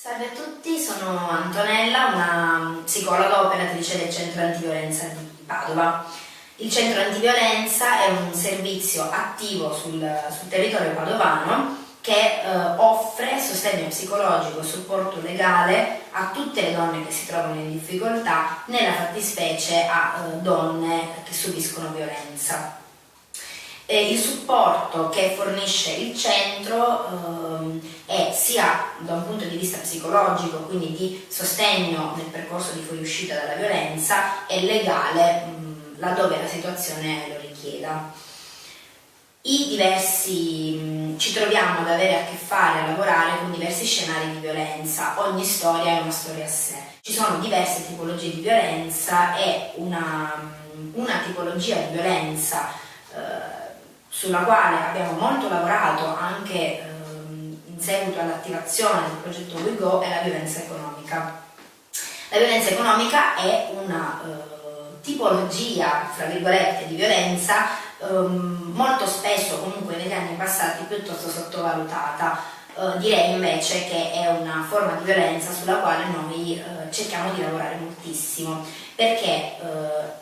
Salve a tutti, sono Antonella, una psicologa operatrice del Centro Antiviolenza di Padova. Il Centro Antiviolenza è un servizio attivo sul territorio padovano che offre sostegno psicologico e supporto legale a tutte le donne che si trovano in difficoltà, nella fattispecie a donne che subiscono violenza. Il supporto che fornisce il centro è sia da un punto di vista psicologico, quindi di sostegno nel percorso di fuoriuscita dalla violenza, e legale laddove la situazione lo richieda. Ci troviamo ad avere a che fare, a lavorare con diversi scenari di violenza, ogni storia è una storia a sé. Ci sono diverse tipologie di violenza e una tipologia di violenza sulla quale abbiamo molto lavorato anche in seguito all'attivazione del progetto WeGo è la violenza economica. La violenza economica è una tipologia, fra virgolette, di violenza molto spesso, comunque negli anni passati, piuttosto sottovalutata. Direi invece che è una forma di violenza sulla quale noi cerchiamo di lavorare moltissimo, perché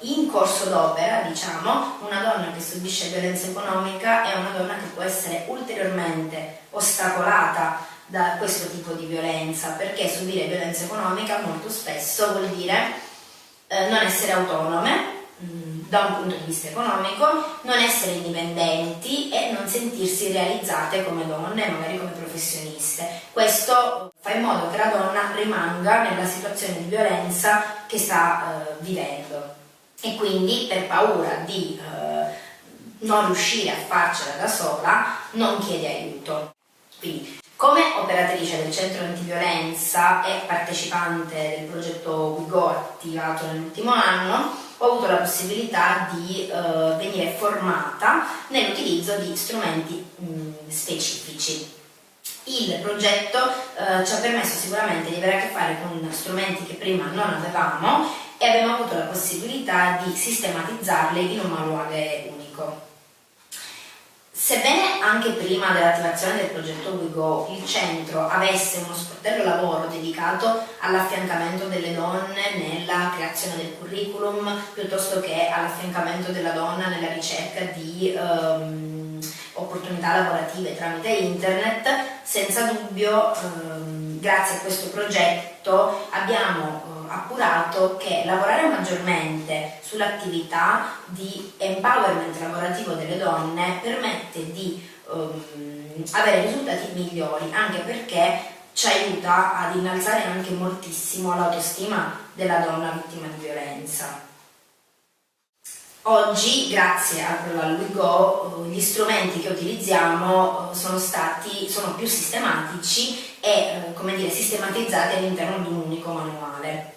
in corso d'opera, diciamo, una donna che subisce violenza economica è una donna che può essere ulteriormente ostacolata da questo tipo di violenza, perché subire violenza economica molto spesso vuol dire non essere autonome da un punto di vista economico, non essere indipendenti e non sentirsi realizzate come donne, magari come professioniste. Questo fa in modo che la donna rimanga nella situazione di violenza che sta vivendo e quindi, per paura di non riuscire a farcela da sola, non chiede aiuto. Quindi, come operatrice del Centro Antiviolenza e partecipante del progetto WeGo attivato nell'ultimo anno, ho avuto la possibilità di venire formata nell'utilizzo di strumenti specifici. Il progetto ci ha permesso sicuramente di avere a che fare con strumenti che prima non avevamo e abbiamo avuto la possibilità di sistematizzarli in un manuale unico. Sebbene anche prima dell'attivazione del progetto WeGo il centro avesse uno sportello lavoro dedicato all'affiancamento delle donne nella creazione del curriculum, piuttosto che all'affiancamento della donna nella ricerca di opportunità lavorative tramite internet, senza dubbio grazie a questo progetto abbiamo appurato che lavorare maggiormente sull'attività di empowerment lavorativo delle donne permette di avere risultati migliori, anche perché ci aiuta ad innalzare anche moltissimo l'autostima della donna vittima di violenza. Oggi, grazie al WeGo, gli strumenti che utilizziamo sono più sistematici e sistematizzati all'interno di un unico manuale.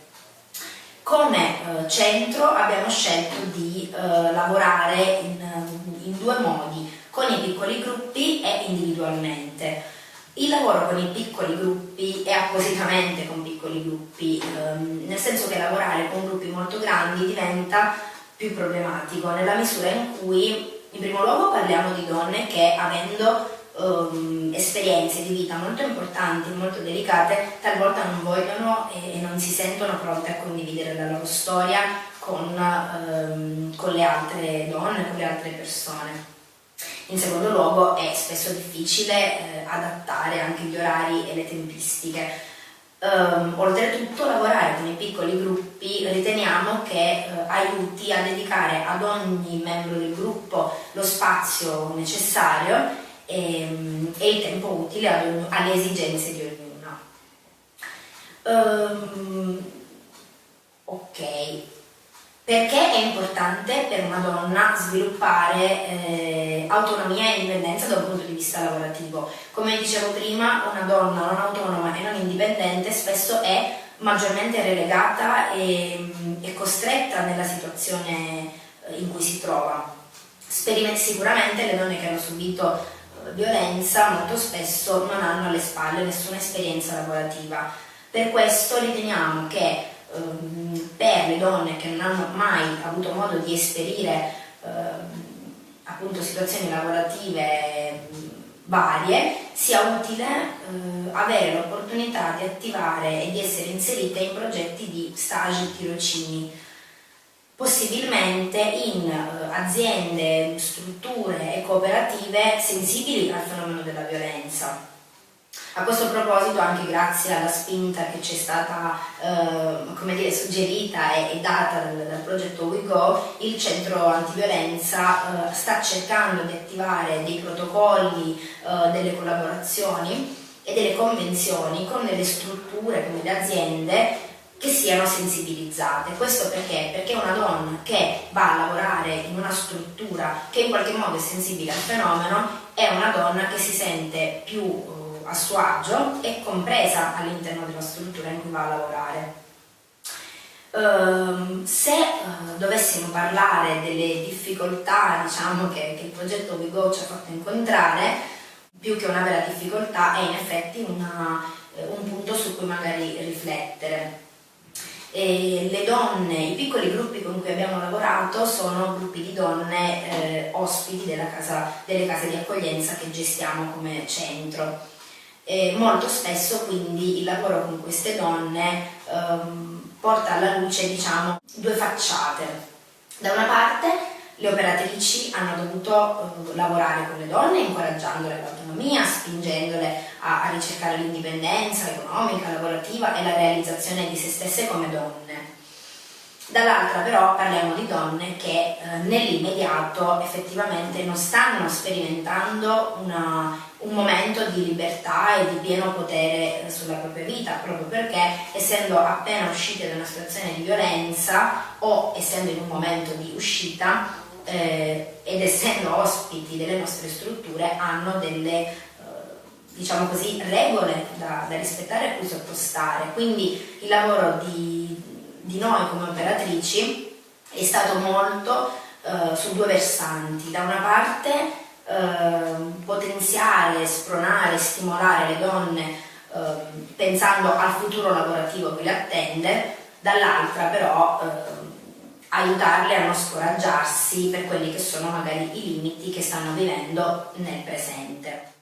Come centro abbiamo scelto di lavorare in due modi, con i piccoli gruppi e individualmente. Il lavoro con i piccoli gruppi è appositamente con piccoli gruppi, nel senso che lavorare con gruppi molto grandi diventa più problematico, nella misura in cui in primo luogo parliamo di donne che, avendo esperienze di vita molto importanti, molto delicate, talvolta non vogliono e non si sentono pronte a condividere la loro storia con le altre donne, con le altre persone. In secondo luogo è spesso difficile adattare anche gli orari e le tempistiche. Oltretutto, lavorare con i piccoli gruppi riteniamo che aiuti a dedicare ad ogni membro del gruppo lo spazio necessario e il tempo utile alle esigenze di ognuna. Ok, perché è importante per una donna sviluppare autonomia e indipendenza da un punto di vista lavorativo? Come dicevo prima, una donna non autonoma e non indipendente spesso è maggiormente relegata e costretta nella situazione in cui si trova. Sicuramente le donne che hanno subito violenza molto spesso non hanno alle spalle nessuna esperienza lavorativa. Per questo riteniamo che per le donne che non hanno mai avuto modo di esperire appunto situazioni lavorative varie, sia utile avere l'opportunità di attivare e di essere inserite in progetti di stage e tirocini, possibilmente in aziende, strutture e cooperative sensibili al fenomeno della violenza. A questo proposito, anche grazie alla spinta che ci è stata suggerita e data dal progetto WeGo, il centro antiviolenza sta cercando di attivare dei protocolli, delle collaborazioni e delle convenzioni con delle strutture, con delle aziende che siano sensibilizzate. Questo perché? Perché una donna che va a lavorare in una struttura che in qualche modo è sensibile al fenomeno è una donna che si sente più a suo agio e compresa all'interno della struttura in cui va a lavorare. Se dovessimo parlare delle difficoltà, diciamo, che il progetto WeGo ci ha fatto incontrare, più che una vera difficoltà è in effetti un punto su cui magari riflettere. Le donne, i piccoli gruppi con cui abbiamo lavorato sono gruppi di donne ospiti delle case di accoglienza che gestiamo come centro. Molto spesso quindi il lavoro con queste donne porta alla luce, diciamo, due facciate. Da una parte le operatrici hanno dovuto lavorare con le donne, incoraggiandole all'autonomia, spingendole a ricercare l'indipendenza economica, lavorativa e la realizzazione di se stesse come donne. Dall'altra però parliamo di donne che nell'immediato effettivamente non stanno sperimentando un momento di libertà e di pieno potere sulla propria vita, proprio perché essendo appena uscite da una situazione di violenza o essendo in un momento di uscita ed essendo ospiti delle nostre strutture hanno delle diciamo così regole da rispettare e a cui sottostare. Quindi il lavoro di noi come operatrici è stato molto su due versanti. Da una parte potenziare, spronare, stimolare le donne pensando al futuro lavorativo che le attende, dall'altra però aiutarle a non scoraggiarsi per quelli che sono magari i limiti che stanno vivendo nel presente.